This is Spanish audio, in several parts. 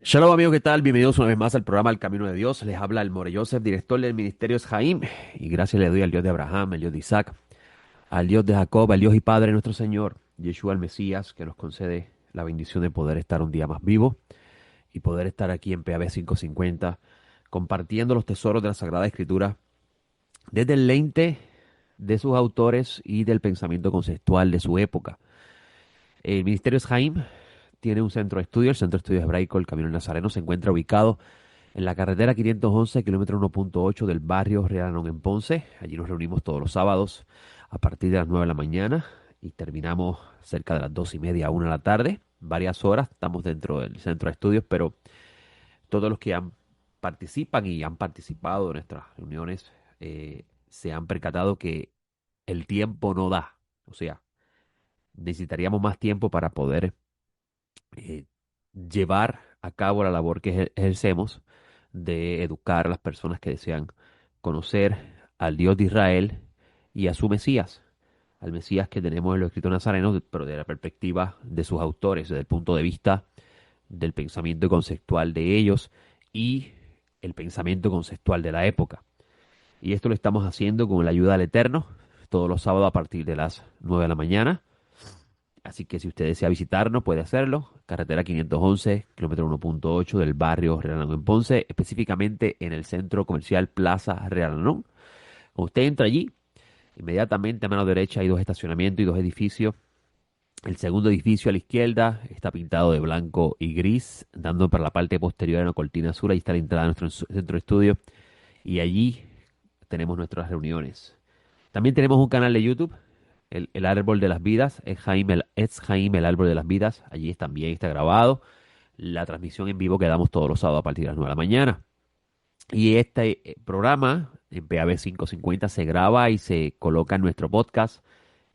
Shalom amigos, ¿qué tal? Bienvenidos una vez más al programa El Camino de Dios. Les habla el More Joseph, director del ministerio es Jaim. Y gracias le doy al Dios de Abraham, al Dios de Isaac, al Dios de Jacob, al Dios y Padre de nuestro Señor, Yeshua el Mesías, que nos concede la bendición de poder estar un día más vivo y poder estar aquí en PAB 550 compartiendo los tesoros de la Sagrada Escritura desde el lente de sus autores y del pensamiento conceptual de su época. El ministerio es Jaim, tiene un centro de estudio, el Centro de Estudios Hebraico, el Camino del Nazareno, se encuentra ubicado en la carretera 511, kilómetro 1.8 del barrio Real Anón en Ponce. Allí nos reunimos todos los sábados a partir de las 9 de la mañana y terminamos cerca de las 2:30 a 1 de la tarde. Varias horas, estamos dentro del centro de estudios, pero todos los que participan y han participado en nuestras reuniones se han percatado que el tiempo no da. O sea, necesitaríamos más tiempo para poder eh, llevar a cabo la labor que ejercemos de educar a las personas que desean conocer al Dios de Israel y a su Mesías, al Mesías que tenemos en los escritos nazarenos, pero de la perspectiva de sus autores, desde el punto de vista del pensamiento conceptual de ellos y el pensamiento conceptual de la época. Y esto lo estamos haciendo con la ayuda del Eterno, todos los sábados a partir de las 9 de la mañana. Así que si usted desea visitarnos, puede hacerlo. Carretera 511, kilómetro 1.8 del barrio Real Anón en Ponce, específicamente en el centro comercial Plaza Real Anón. Cuando usted entra allí, inmediatamente a mano derecha hay dos estacionamientos y dos edificios. El segundo edificio a la izquierda está pintado de blanco y gris, dando para la parte posterior a una cortina azul. Ahí está la entrada de nuestro centro de estudio. Y allí tenemos nuestras reuniones. También tenemos un canal de YouTube, el Árbol de las Vidas, es Jaime el Árbol de las Vidas. Allí también está grabado la transmisión en vivo que damos todos los sábados a partir de las 9 de la mañana. Y este programa en PAB 550 se graba y se coloca en nuestro podcast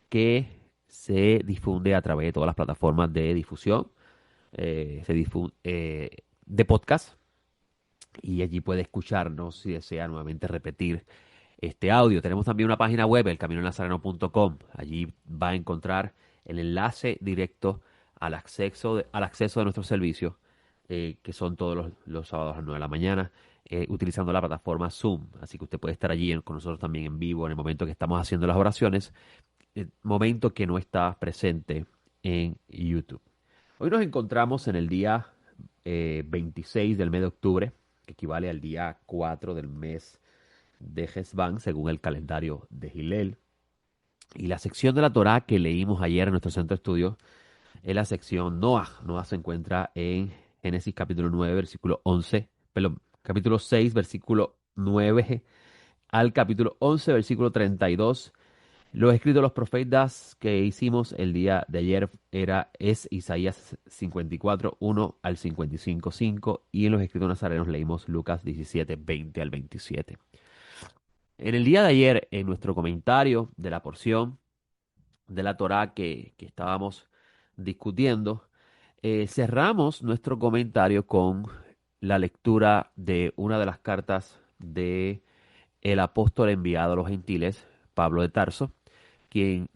que se difunde a través de todas las plataformas de difusión de podcast. Y allí puede escucharnos si desea nuevamente repetir este audio. Tenemos también una página web, elcaminonazareno.com. Allí va a encontrar el enlace directo al acceso de nuestros servicios, que son todos los sábados a las 9 de la mañana, utilizando la plataforma Zoom. Así que usted puede estar allí con nosotros también en vivo en el momento que estamos haciendo las oraciones, el momento que no está presente en YouTube. Hoy nos encontramos en el día 26 del mes de octubre, que equivale al día 4 del mes de Hesban, según el calendario de Gilel. Y la sección de la Torá que leímos ayer en nuestro centro de estudio es la sección Noah. Noah se encuentra en Génesis capítulo 9, versículo 11, perdón, capítulo 6, versículo 9 al capítulo 11, versículo 32. Los escritos de los profetas que hicimos el día de ayer es Isaías 54, 1 al 55, 5, y en los escritos nazarenos leímos Lucas 17, 20 al 27. En el día de ayer, en nuestro comentario de la porción de la Torá que estábamos discutiendo, cerramos nuestro comentario con la lectura de una de las cartas de el apóstol enviado a los gentiles, Pablo de Tarso,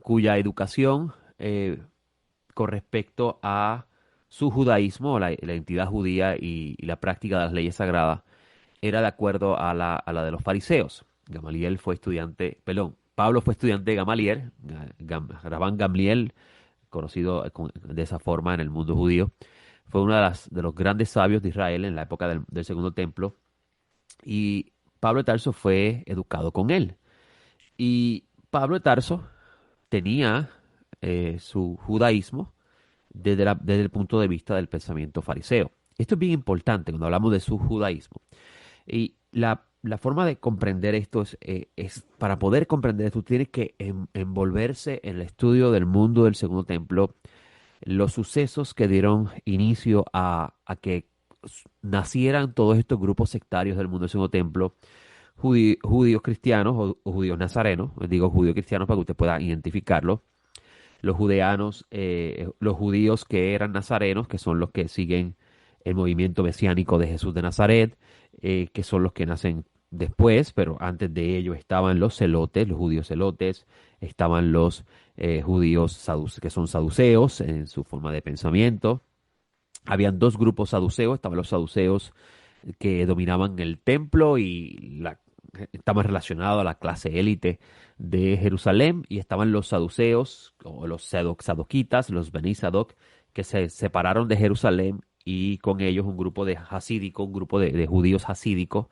cuya educación con respecto a su judaísmo, la entidad judía y la práctica de las leyes sagradas, era de acuerdo a la de los fariseos. Gamaliel fue estudiante, perdón, Pablo fue estudiante de Gamaliel, Rabán Gamliel, conocido de esa forma en el mundo judío, fue uno de los grandes sabios de Israel en la época del Segundo Templo, y Pablo de Tarso fue educado con él. Y Pablo de Tarso tenía su judaísmo desde el punto de vista del pensamiento fariseo. Esto es bien importante cuando hablamos de su judaísmo. Y la forma de comprender esto para poder comprender esto, tienes que envolverse en el estudio del mundo del Segundo Templo, los sucesos que dieron inicio a que nacieran todos estos grupos sectarios del mundo del Segundo Templo, judíos cristianos o judíos nazarenos, digo judíos cristianos para que usted pueda identificarlo, los judíos que eran nazarenos, que son los que siguen el movimiento mesiánico de Jesús de Nazaret, que son los que nacen después, pero antes de ellos estaban los celotes, los judíos celotes, estaban los judíos que son saduceos en su forma de pensamiento, Habían dos grupos saduceos, estaban los saduceos que dominaban el templo y estaban relacionados a la clase élite de Jerusalén, y estaban los saduceos o los sadoquitas, los Beni Sadoc, que se separaron de Jerusalén, y con ellos un grupo de hasídico, un grupo de judíos hasídicos,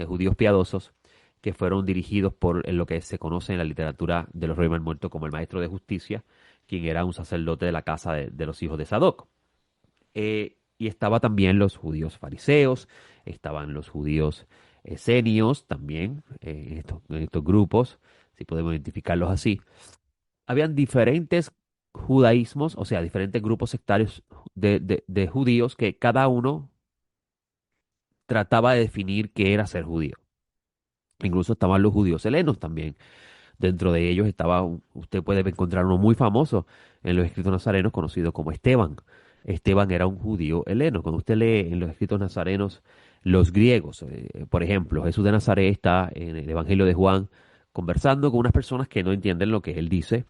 judíos piadosos, que fueron dirigidos por lo que se conoce en la literatura de los Reyes Muertos como el maestro de justicia, quien era un sacerdote de la casa de los hijos de Sadoc. Y estaba también los judíos fariseos, estaban los judíos esenios también, en estos grupos, si podemos identificarlos así. Habían diferentes judaísmos, o sea, diferentes grupos sectarios de judíos, que cada uno trataba de definir qué era ser judío. Incluso estaban los judíos helenos también. Dentro de ellos estaba, usted puede encontrar uno muy famoso en los escritos nazarenos, conocido como Esteban. Esteban era un judío heleno. Cuando usted lee en los escritos nazarenos los griegos, por ejemplo, Jesús de Nazaret está en el Evangelio de Juan conversando con unas personas que no entienden lo que él dice.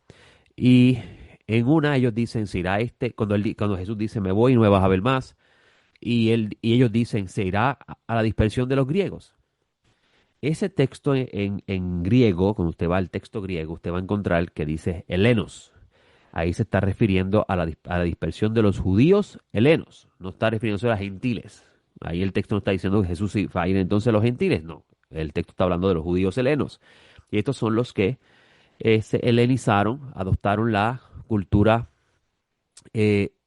Y en una ellos dicen, se irá cuando Jesús dice, me voy y no me vas a ver más. Y ellos dicen, se irá a la dispersión de los griegos. Ese texto en griego, cuando usted va al texto griego, usted va a encontrar que dice helenos. Ahí se está refiriendo a la dispersión de los judíos helenos, no está refiriéndose a los gentiles. Ahí el texto no está diciendo que Jesús va a ir entonces a los gentiles, no. El texto está hablando de los judíos helenos. Y estos son los que se helenizaron, adoptaron la cultura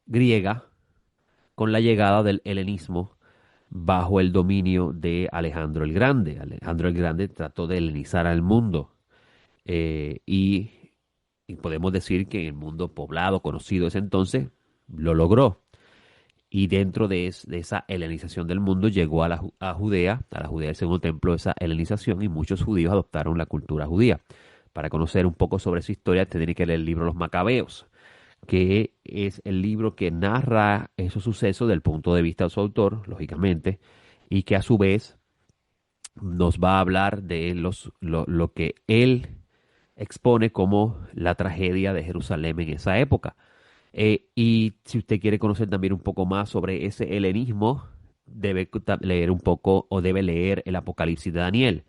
griega con la llegada del helenismo bajo el dominio de Alejandro el Grande. Alejandro el Grande trató de helenizar al mundo, y podemos decir que en el mundo poblado, conocido ese entonces, lo logró. Y dentro de esa helenización del mundo llegó a Judea, a la Judea del Segundo Templo, esa helenización, y muchos judíos adoptaron la cultura judía. Para conocer un poco sobre su historia, te tiene que leer el libro Los Macabeos, que es el libro que narra esos sucesos del punto de vista de su autor, lógicamente, y que a su vez nos va a hablar de lo que él expone como la tragedia de Jerusalén en esa época. Y si usted quiere conocer también un poco más sobre ese helenismo, debe leer un poco, o debe leer el Apocalipsis de Daniel.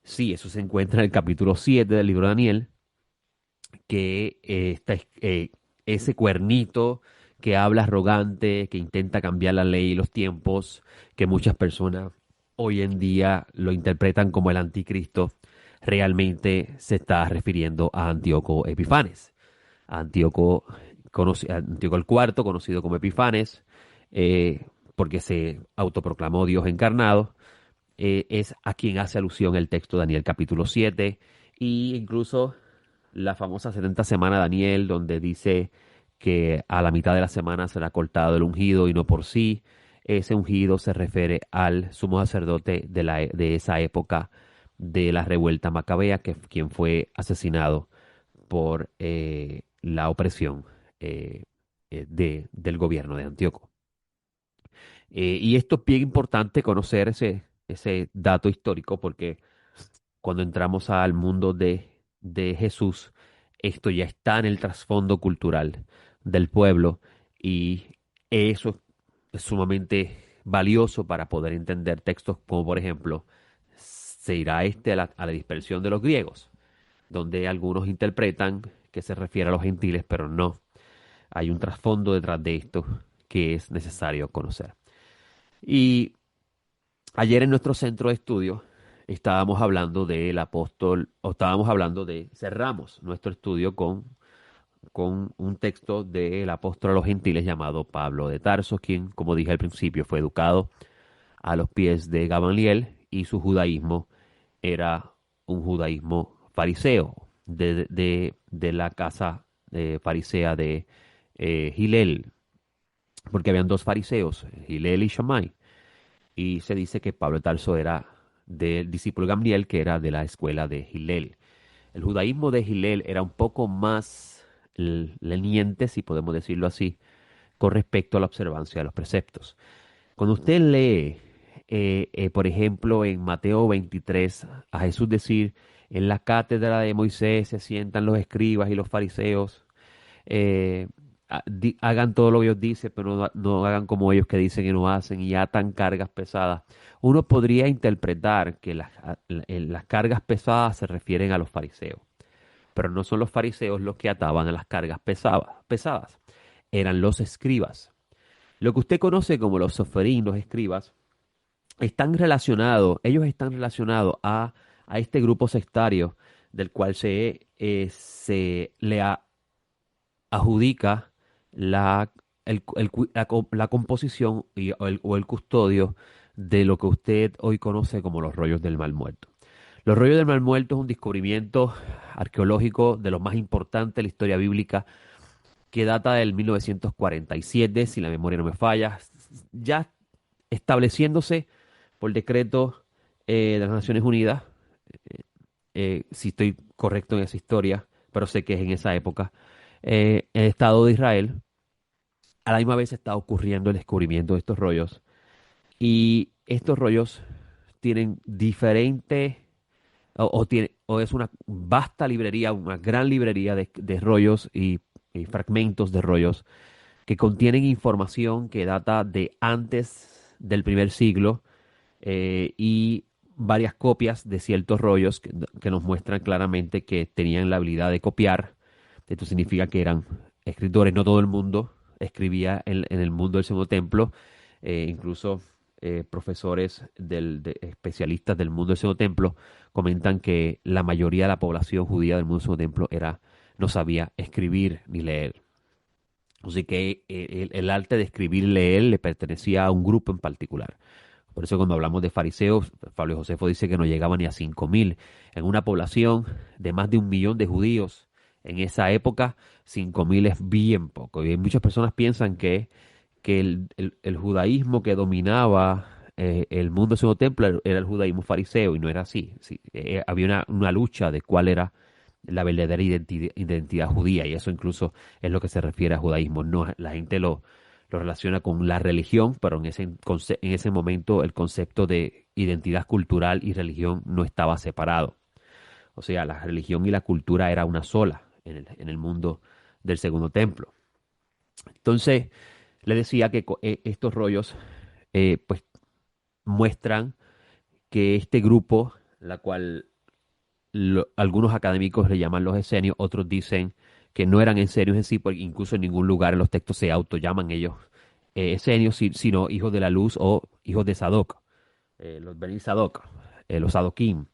Sí, eso se encuentra en el capítulo 7 del libro de Daniel, que ese cuernito que habla arrogante, que intenta cambiar la ley y los tiempos, que muchas personas hoy en día lo interpretan como el anticristo, realmente se está refiriendo a Antíoco Epifanes. Antíoco, Antíoco el cuarto, conocido como Epifanes, porque se autoproclamó Dios encarnado, es a quien hace alusión el texto de Daniel capítulo 7, e incluso la famosa 70 semana de Daniel, donde dice que a la mitad de la semana será cortado el ungido y no por sí. Ese ungido se refiere al sumo sacerdote de esa época de la revuelta macabea, quien fue asesinado por la opresión del gobierno de Antíoco. Y esto es bien importante conocer ese dato histórico, porque cuando entramos al mundo de Jesús, esto ya está en el trasfondo cultural del pueblo, y eso es sumamente valioso para poder entender textos como, por ejemplo, se irá a la dispersión de los griegos, donde algunos interpretan que se refiere a los gentiles, pero no. Hay un trasfondo detrás de esto que es necesario conocer. Y ayer en nuestro centro de estudio estábamos hablando del apóstol, o estábamos hablando cerramos nuestro estudio con un texto del apóstol a los gentiles llamado Pablo de Tarso, quien, como dije al principio, fue educado a los pies de Gamaliel, y su judaísmo era un judaísmo fariseo, de la casa farisea de Gilel, porque habían dos fariseos, Gilel y Shammai. Y se dice que Pablo de Tarso era del discípulo Gamaliel, que era de la escuela de Gilel. El judaísmo de Gilel era un poco más leniente, si podemos decirlo así, con respecto a la observancia de los preceptos. Cuando usted lee, por ejemplo, en Mateo 23, a Jesús decir, en la cátedra de Moisés se sientan los escribas y los fariseos, hagan todo lo que ellos dicen, pero no hagan como ellos que dicen que no hacen y atan cargas pesadas. Uno podría interpretar que las cargas pesadas se refieren a los fariseos, pero no son los fariseos los que ataban a las cargas pesadas, eran los escribas. Lo que usted conoce como los soferín, los escribas, ellos están relacionados a este grupo sectario del cual se le adjudica la composición o el custodio de lo que usted hoy conoce como los rollos del Mar Muerto. Los rollos del Mar Muerto es un descubrimiento arqueológico de los más importantes de la historia bíblica que data del 1947, si la memoria no me falla, ya estableciéndose por decreto de las Naciones Unidas, si estoy correcto en esa historia, pero sé que es en esa época, el Estado de Israel, a la misma vez está ocurriendo el descubrimiento de estos rollos, y estos rollos tienen diferente, o es una vasta librería, una gran librería de rollos y fragmentos de rollos que contienen información que data de antes del primer siglo, y varias copias de ciertos rollos que nos muestran claramente que tenían la habilidad de copiar. Esto significa que eran escritores, no todo el mundo escribía en el mundo del Segundo Templo, incluso profesores especialistas del mundo del Segundo Templo comentan que la mayoría de la población judía del mundo del Segundo Templo no sabía escribir ni leer. Así que el arte de escribir y leer le pertenecía a un grupo en particular. Por eso cuando hablamos de fariseos, Fabio Josefo dice que no llegaban ni a 5.000. En una población de más de 1 millón de judíos, en esa época, 5.000 es bien poco. Y muchas personas piensan que el judaísmo que dominaba el mundo del Segundo Templo era el judaísmo fariseo, y no era así. Sí, había una lucha de cuál era la verdadera identidad judía, y eso incluso es lo que se refiere a judaísmo. No, la gente lo relaciona con la religión, pero en ese momento el concepto de identidad cultural y religión no estaba separado. O sea, la religión y la cultura era una sola en el mundo del Segundo Templo. Entonces, le decía que estos rollos pues muestran que este grupo, la cual algunos académicos le llaman los esenios, otros dicen que no eran esenios en sí, porque incluso en ningún lugar en los textos se autollaman ellos esenios, sino hijos de la luz o hijos de Sadoc, los Beni Sadoc, los Sadokim.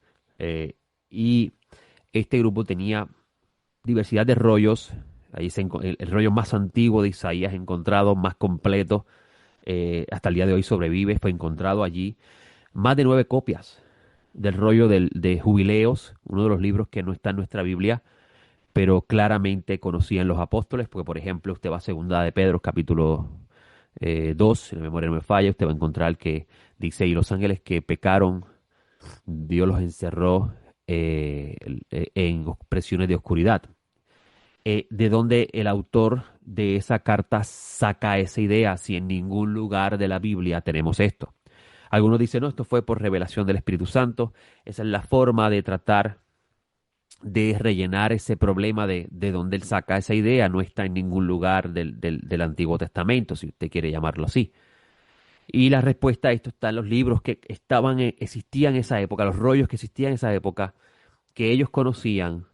Y este grupo tenía diversidad de rollos. Ahí el rollo más antiguo de Isaías encontrado, más completo, hasta el día de hoy sobrevive, fue encontrado allí. Más de 9 copias del rollo de Jubileos, uno de los libros que no está en nuestra Biblia, pero claramente conocían los apóstoles, porque por ejemplo usted va a Segunda de Pedro, capítulo 2, si la memoria no me falla, usted va a encontrar que dice, y los ángeles que pecaron, Dios los encerró en presiones de oscuridad. ¿De dónde el autor de esa carta saca esa idea si en ningún lugar de la Biblia tenemos esto? Algunos dicen, no, esto fue por revelación del Espíritu Santo. Esa es la forma de tratar de rellenar ese problema de dónde él saca esa idea. No está en ningún lugar del Antiguo Testamento, si usted quiere llamarlo así. Y la respuesta a esto está en los libros que existían en esa época, los rollos que existían en esa época, que ellos conocían,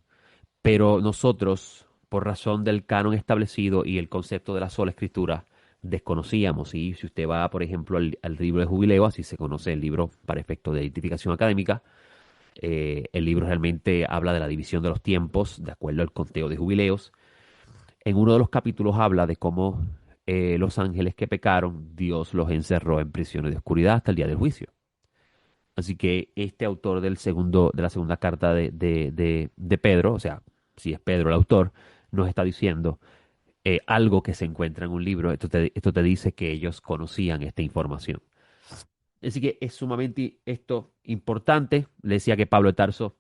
pero nosotros, por razón del canon establecido y el concepto de la sola escritura, desconocíamos. Y si usted va, por ejemplo, al libro de Jubileo, así se conoce el libro para efectos de identificación académica, el libro realmente habla de la división de los tiempos de acuerdo al conteo de jubileos. En uno de los capítulos habla de cómo los ángeles que pecaron, Dios los encerró en prisiones de oscuridad hasta el día del juicio. Así que este autor de la segunda carta de Pedro, o sea, si es Pedro el autor, nos está diciendo algo que se encuentra en un libro. Esto te dice que ellos conocían esta información. Así que es sumamente esto importante. Le decía que Pablo de Tarso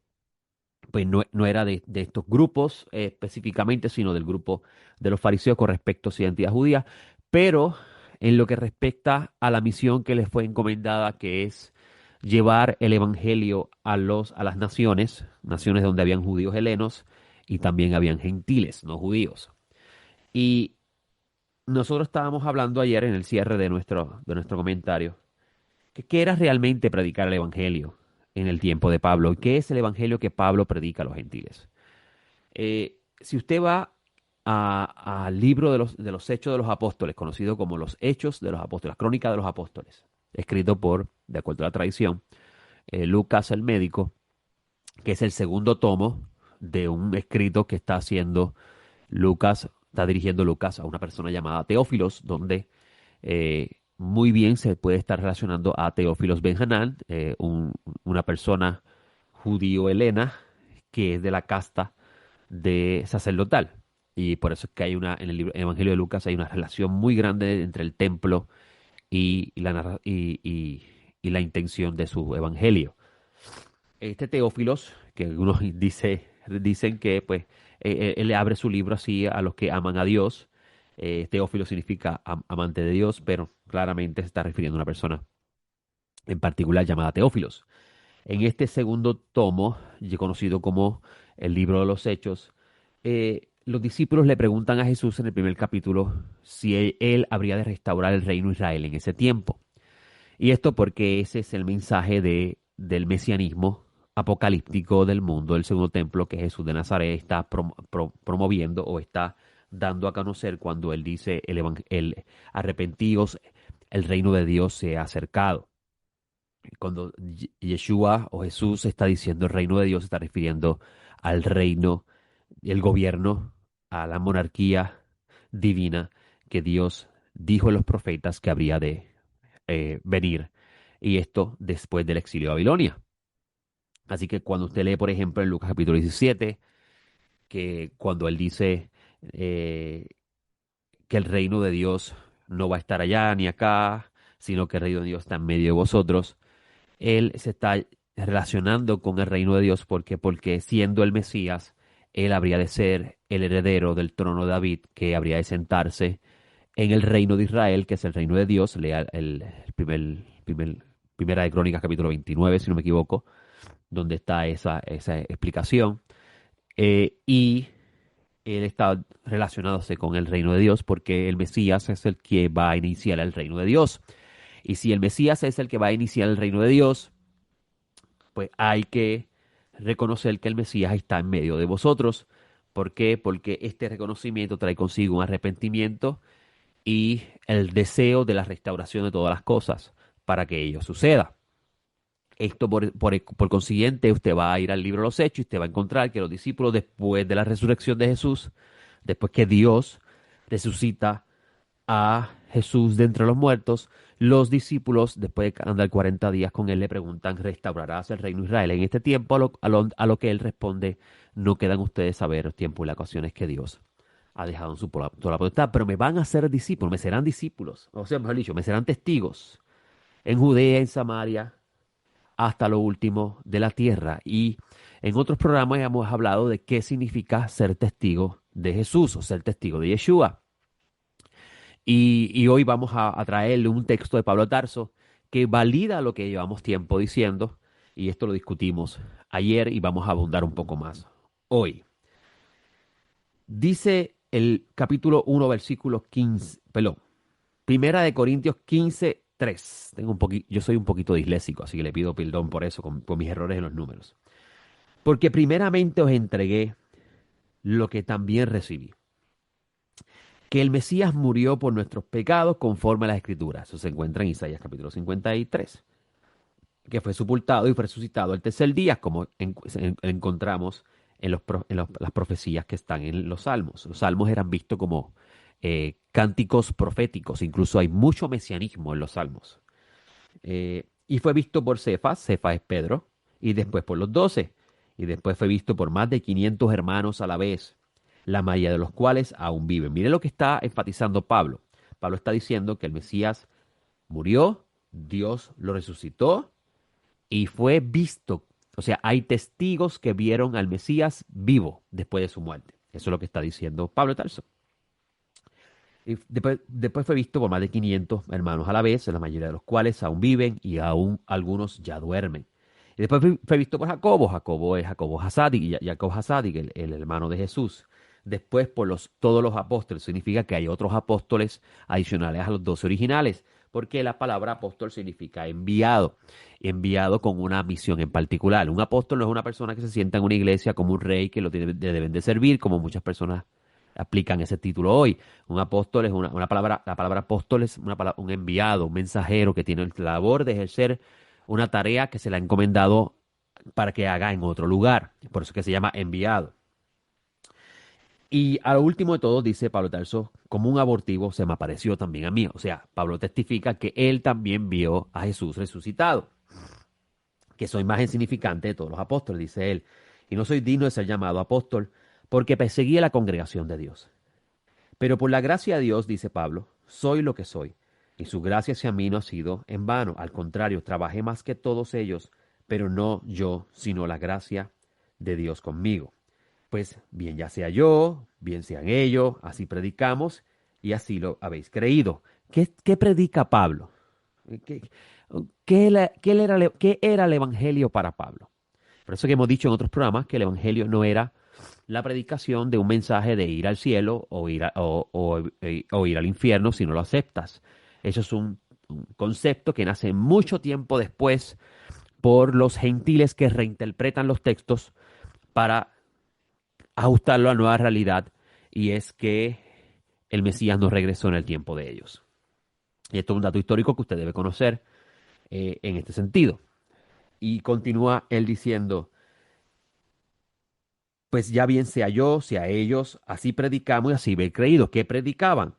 pues no era de estos grupos específicamente, sino del grupo de los fariseos con respecto a su identidad judía, pero en lo que respecta a la misión que les fue encomendada, que es llevar el evangelio a las naciones donde habían judíos helenos y también habían gentiles, no judíos. Y nosotros estábamos hablando ayer en el cierre de nuestro comentario, que qué era realmente predicar el Evangelio en el tiempo de Pablo, y qué es el Evangelio que Pablo predica a los gentiles. Si usted va al libro de los Hechos de los Apóstoles, conocido como los Hechos de los Apóstoles, las Crónicas de los Apóstoles, escrito por, de acuerdo a la tradición, Lucas el médico, que es el segundo tomo de un escrito que está haciendo Lucas, está dirigiendo Lucas a una persona llamada Teófilos, donde muy bien se puede estar relacionando a Teófilos Benhanán, una persona judío helena que es de la casta de sacerdotal. Y por eso es que hay en el Evangelio de Lucas hay una relación muy grande entre el templo y la intención de su evangelio. Este Teófilos, que algunos dicen que pues él le abre su libro así a los que aman a Dios. Teófilo significa amante de Dios, pero claramente se está refiriendo a una persona en particular llamada Teófilos. En este segundo tomo, conocido como el libro de los Hechos, los discípulos le preguntan a Jesús en el primer capítulo si él habría de restaurar el reino de Israel en ese tiempo. Y esto porque ese es el mensaje del mesianismo apocalíptico del mundo, del segundo templo que Jesús de Nazaret está promoviendo o está dando a conocer cuando él dice el arrepentíos, el reino de Dios se ha acercado. Cuando Yeshua o Jesús está diciendo el reino de Dios, se está refiriendo al reino, el gobierno, a la monarquía divina que Dios dijo en los profetas que habría de venir. Y esto después del exilio a Babilonia. Así que cuando usted lee, por ejemplo, en Lucas capítulo 17, que cuando él dice que el reino de Dios no va a estar allá ni acá, sino que el reino de Dios está en medio de vosotros, él se está relacionando con el reino de Dios porque siendo el Mesías, él habría de ser el heredero del trono de David, que habría de sentarse en el reino de Israel, que es el reino de Dios. Lea Primera de Crónicas, capítulo 29, si no me equivoco, donde está esa explicación. Y él está relacionándose con el reino de Dios porque el Mesías es el que va a iniciar el reino de Dios. Y si el Mesías es el que va a iniciar el reino de Dios, pues hay que reconocer que el Mesías está en medio de vosotros. ¿Por qué? Porque este reconocimiento trae consigo un arrepentimiento y el deseo de la restauración de todas las cosas para que ello suceda. Esto por consiguiente, usted va a ir al libro de los Hechos y usted va a encontrar que los discípulos, después de la resurrección de Jesús, después que Dios resucita a Jesús de entre los muertos, los discípulos, después de andar 40 días con él, le preguntan, ¿restaurarás el reino de Israel en este tiempo? A lo que él responde, no quedan ustedes saber los tiempos y las ocasiones que Dios ha dejado en su toda la potestad, pero me van a ser discípulos, me serán discípulos, o sea, mejor dicho, me serán testigos en Judea, en Samaria, hasta lo último de la tierra. Y en otros programas hemos hablado de qué significa ser testigo de Jesús o ser testigo de Yeshua. Y hoy vamos a traerle un texto de Pablo Tarso que valida lo que llevamos tiempo diciendo, y esto lo discutimos ayer y vamos a abundar un poco más hoy. Dice el capítulo 1, versículo 15, perdón, Primera de Corintios 15, 3. Yo soy un poquito disléxico, así que le pido perdón por eso, por mis errores en los números. Porque primeramente os entregué lo que también recibí, que el Mesías murió por nuestros pecados conforme a las Escrituras. Eso se encuentra en Isaías capítulo 53. Que fue sepultado y fue resucitado el tercer día, como encontramos en las profecías que están en los salmos. Los salmos eran vistos como cánticos proféticos, incluso hay mucho mesianismo en los salmos. Y fue visto por Cefas es Pedro, y después por los 12, y después fue visto por más de 500 hermanos a la vez, la mayoría de los cuales aún viven. Mire lo que está enfatizando Pablo. Pablo está diciendo que el Mesías murió, Dios lo resucitó y fue visto. O sea, hay testigos que vieron al Mesías vivo después de su muerte. Eso es lo que está diciendo Pablo de Tarso. Y después fue visto por más de 500 hermanos a la vez, la mayoría de los cuales aún viven y aún algunos ya duermen. Y después fue visto por Jacobo. Jacobo es Jacobo Hasadik, Jacob Hasadik, el hermano de Jesús. después por todos los apóstoles. Significa que hay otros apóstoles adicionales a los 12 originales, porque la palabra apóstol significa enviado, enviado con una misión en particular. Un apóstol no es una persona que se sienta en una iglesia como un rey que deben de servir, como muchas personas aplican ese título hoy. Un apóstol es una palabra, la palabra apóstol es un enviado, un mensajero que tiene la labor de ejercer una tarea que se le ha encomendado para que haga en otro lugar. Por eso es que se llama enviado. Y a lo último de todo, dice Pablo de Tarso, como un abortivo se me apareció también a mí. O sea, Pablo testifica que él también vio a Jesús resucitado, que soy más insignificante de todos los apóstoles, dice él. Y no soy digno de ser llamado apóstol porque perseguía la congregación de Dios. Pero por la gracia de Dios, dice Pablo, soy lo que soy. Y su gracia hacia mí no ha sido en vano. Al contrario, trabajé más que todos ellos, pero no yo, sino la gracia de Dios conmigo. Pues bien ya sea yo, bien sean ellos, así predicamos y así lo habéis creído. ¿Qué predica Pablo? ¿Qué, qué era el Evangelio para Pablo? Por eso que hemos dicho en otros programas que el Evangelio no era la predicación de un mensaje de ir al cielo o ir al infierno si no lo aceptas. Eso es un concepto que nace mucho tiempo después por los gentiles que reinterpretan los textos para ajustarlo a la nueva realidad, y es que el Mesías no regresó en el tiempo de ellos. Y esto es un dato histórico que usted debe conocer en este sentido. Y continúa él diciendo, pues ya bien sea yo, sea ellos, así predicamos y así habéis creído. ¿Qué predicaban?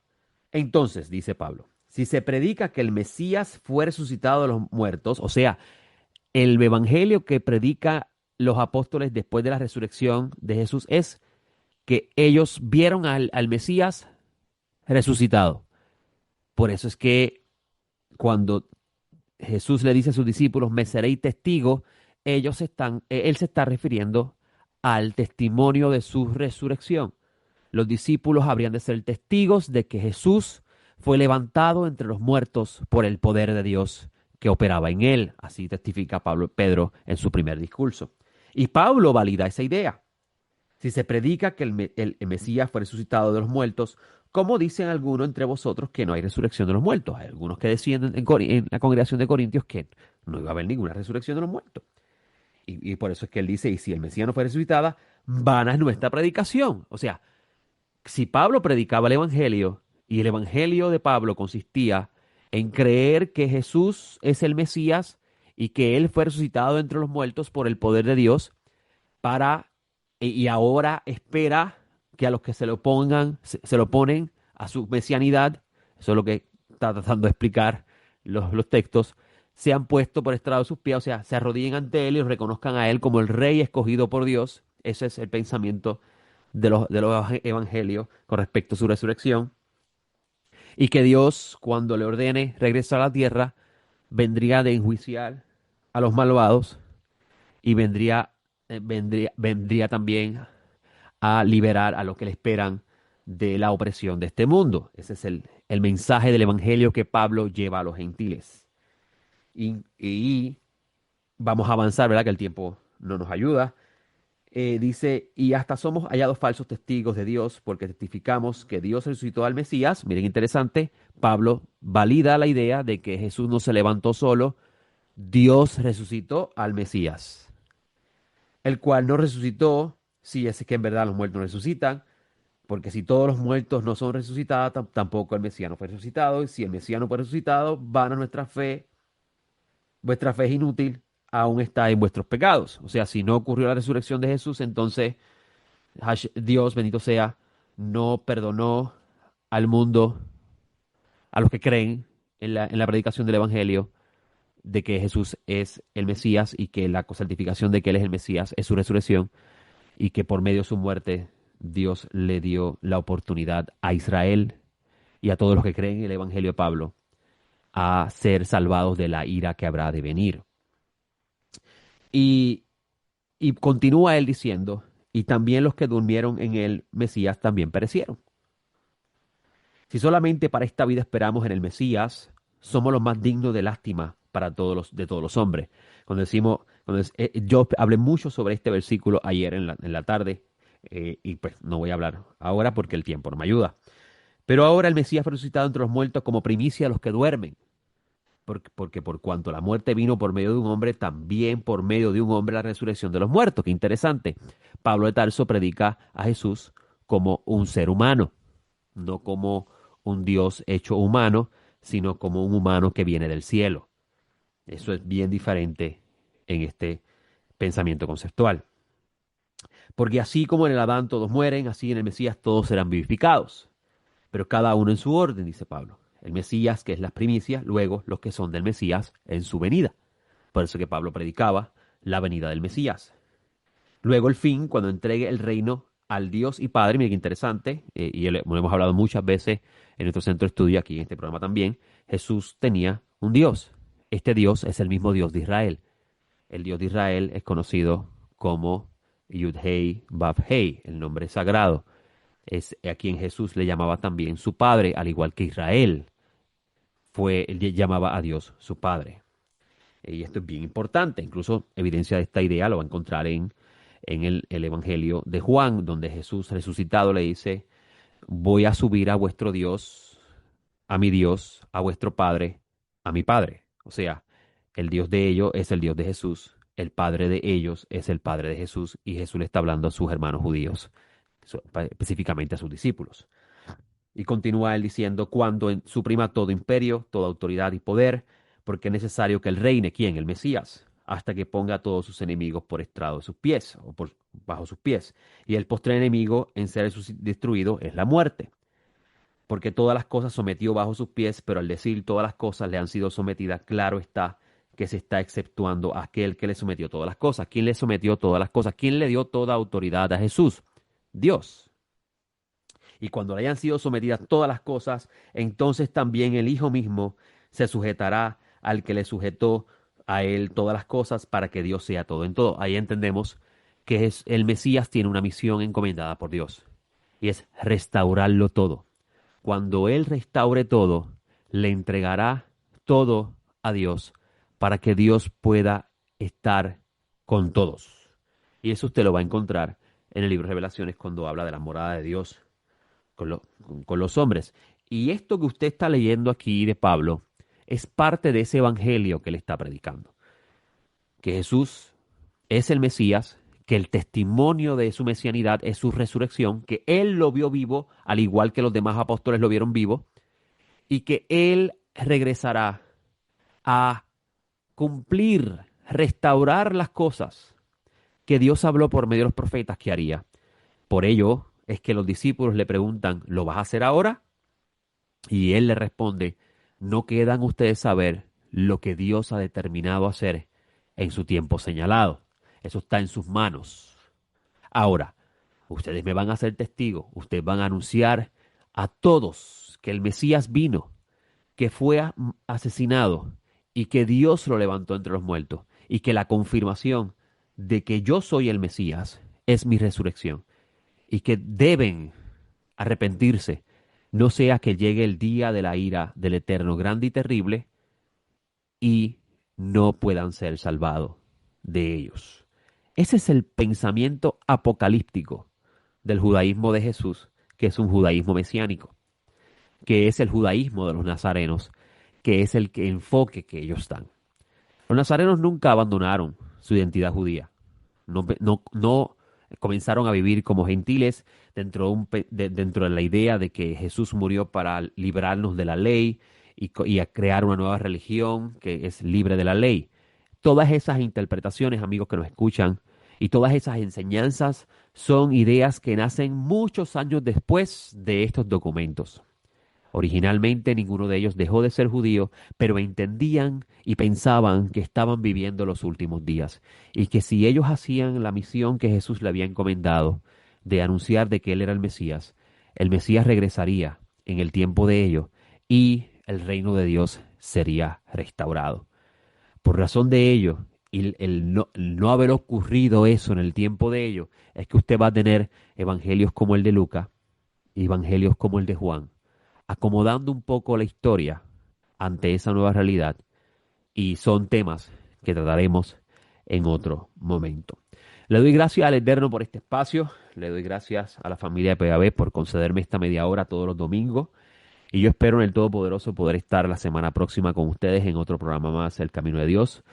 Entonces, dice Pablo, si se predica que el Mesías fue resucitado de los muertos, o sea, el evangelio que predica los apóstoles después de la resurrección de Jesús es que ellos vieron al Mesías resucitado. Por eso es que cuando Jesús le dice a sus discípulos, me seréis testigos, él se está refiriendo al testimonio de su resurrección. Los discípulos habrían de ser testigos de que Jesús fue levantado entre los muertos por el poder de Dios que operaba en él. Así testifica Pedro en su primer discurso. Y Pablo valida esa idea. Si se predica que el Mesías fue resucitado de los muertos, ¿cómo dicen algunos entre vosotros que no hay resurrección de los muertos? Hay algunos que decían en la congregación de Corintios que no iba a haber ninguna resurrección de los muertos. Y por eso es que él dice, y si el Mesías no fue resucitada, vana es nuestra predicación. O sea, si Pablo predicaba el Evangelio y el Evangelio de Pablo consistía en creer que Jesús es el Mesías y que él fue resucitado entre los muertos por el poder de Dios y ahora espera que a los que se lo pongan, se lo ponen a su mesianidad, eso es lo que está tratando de explicar los textos, sean puestos por estrado de sus pies, o sea, se arrodillen ante él y reconozcan a él como el rey escogido por Dios. Ese es el pensamiento de los evangelios con respecto a su resurrección. Y que Dios, cuando le ordene regresar a la tierra, vendría de enjuiciar a los malvados y vendría también a liberar a los que le esperan de la opresión de este mundo. Ese es el mensaje del evangelio que Pablo lleva a los gentiles. Y vamos a avanzar, ¿verdad? Que el tiempo no nos ayuda. Dice, y hasta somos hallados falsos testigos de Dios porque testificamos que Dios resucitó al Mesías. Miren, interesante, Pablo valida la idea de que Jesús no se levantó solo, Dios resucitó al Mesías, el cual no resucitó, si es que en verdad los muertos no resucitan, porque si todos los muertos no son resucitados, tampoco el Mesías no fue resucitado, y si el Mesías no fue resucitado, vana nuestra fe, vuestra fe es inútil, aún está en vuestros pecados. O sea, si no ocurrió la resurrección de Jesús, entonces Dios, bendito sea, no perdonó al mundo, a los que creen en la predicación del Evangelio, de que Jesús es el Mesías y que la certificación de que Él es el Mesías es su resurrección, y que por medio de su muerte Dios le dio la oportunidad a Israel y a todos los que creen en el Evangelio de Pablo a ser salvados de la ira que habrá de venir. Y, y continúa él diciendo, y también los que durmieron en el Mesías también perecieron. Si solamente para esta vida esperamos en el Mesías, somos los más dignos de lástima de todos los hombres. Yo hablé mucho sobre este versículo ayer en la tarde, Y pues no voy a hablar ahora porque el tiempo no me ayuda. Pero ahora el Mesías fue resucitado entre los muertos como primicia a los que duermen. Porque por cuanto la muerte vino por medio de un hombre, también por medio de un hombre la resurrección de los muertos. Qué interesante. Pablo de Tarso predica a Jesús como un ser humano, no como un Dios hecho humano, sino como un humano que viene del cielo. Eso es bien diferente en este pensamiento conceptual. Porque así como en el Adán todos mueren, así en el Mesías todos serán vivificados. Pero cada uno en su orden, dice Pablo. El Mesías, que es las primicias, luego los que son del Mesías en su venida. Por eso que Pablo predicaba la venida del Mesías. Luego el fin, cuando entregue el reino al Dios y Padre, mira qué interesante, lo hemos hablado muchas veces en nuestro centro de estudio, aquí en este programa también, Jesús tenía un Dios. Este Dios es el mismo Dios de Israel. El Dios de Israel es conocido como Yud-Hei, Vav-Hei, el nombre sagrado. Es a quien Jesús le llamaba también su Padre, al igual que Israel él llamaba a Dios su Padre. Y esto es bien importante. Incluso evidencia de esta idea lo va a encontrar en el Evangelio de Juan, donde Jesús resucitado le dice, voy a subir a vuestro Dios, a mi Dios, a vuestro Padre, a mi Padre. O sea, el Dios de ellos es el Dios de Jesús, el Padre de ellos es el Padre de Jesús, y Jesús le está hablando a sus hermanos judíos, específicamente a sus discípulos. Y continúa él diciendo, cuando suprima todo imperio, toda autoridad y poder, porque es necesario que él reine, ¿quién? El Mesías, hasta que ponga a todos sus enemigos por estrado de sus pies, o bajo sus pies. Y el postre enemigo en ser destruido es la muerte, porque todas las cosas sometió bajo sus pies, pero al decir todas las cosas le han sido sometidas, claro está que se está exceptuando a aquel que le sometió todas las cosas. ¿Quién le sometió todas las cosas? ¿Quién le dio toda autoridad a Jesús? Dios. Y cuando le hayan sido sometidas todas las cosas, entonces también el Hijo mismo se sujetará al que le sujetó a él todas las cosas para que Dios sea todo en todo. Ahí entendemos que el Mesías tiene una misión encomendada por Dios y es restaurarlo todo. Cuando Él restaure todo, le entregará todo a Dios para que Dios pueda estar con todos. Y eso usted lo va a encontrar en el libro de Revelaciones cuando habla de la morada de Dios con los hombres. Y esto que usted está leyendo aquí de Pablo es parte de ese evangelio que él está predicando. Que Jesús es el Mesías, que el testimonio de su mesianidad es su resurrección, que él lo vio vivo, al igual que los demás apóstoles lo vieron vivo, y que él regresará a cumplir, restaurar las cosas que Dios habló por medio de los profetas que haría. Por ello es que los discípulos le preguntan, ¿lo vas a hacer ahora? Y él le responde, no quedan ustedes saber lo que Dios ha determinado hacer en su tiempo señalado. Eso está en sus manos. Ahora, ustedes me van a hacer testigos, ustedes van a anunciar a todos que el Mesías vino, que fue asesinado y que Dios lo levantó entre los muertos y que la confirmación de que yo soy el Mesías es mi resurrección y que deben arrepentirse, no sea que llegue el día de la ira del Eterno grande y terrible y no puedan ser salvados de ellos. Ese es el pensamiento apocalíptico del judaísmo de Jesús, que es un judaísmo mesiánico, que es el judaísmo de los nazarenos, que es el enfoque que ellos dan. Los nazarenos nunca abandonaron su identidad judía. No comenzaron a vivir como gentiles dentro de la idea de que Jesús murió para librarnos de la ley y a crear una nueva religión que es libre de la ley. Todas esas interpretaciones, amigos que nos escuchan, y todas esas enseñanzas son ideas que nacen muchos años después de estos documentos. Originalmente ninguno de ellos dejó de ser judío, pero entendían y pensaban que estaban viviendo los últimos días y que si ellos hacían la misión que Jesús le había encomendado de anunciar de que Él era el Mesías regresaría en el tiempo de ellos y el reino de Dios sería restaurado. Por razón de ello, y el no haber ocurrido eso en el tiempo de ellos, es que usted va a tener evangelios como el de Lucas y evangelios como el de Juan acomodando un poco la historia ante esa nueva realidad y son temas que trataremos en otro momento. Le doy gracias al Eterno por este espacio. Le doy gracias a la familia de PAB por concederme esta media hora todos los domingos. Y yo espero en el Todopoderoso poder estar la semana próxima con ustedes en otro programa más, El Camino de Dios.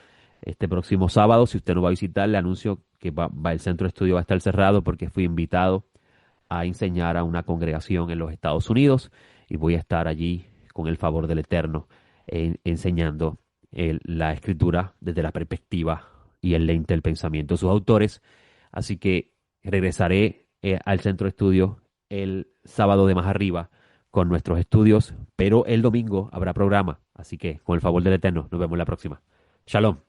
Este próximo sábado, si usted no va a visitar, le anuncio que el centro de estudio va a estar cerrado porque fui invitado a enseñar a una congregación en los Estados Unidos y voy a estar allí con el favor del Eterno enseñando la escritura desde la perspectiva y el lente del pensamiento de sus autores. Así que regresaré al centro de estudio el sábado de más arriba con nuestros estudios, pero el domingo habrá programa. Así que con el favor del Eterno, nos vemos la próxima. Shalom.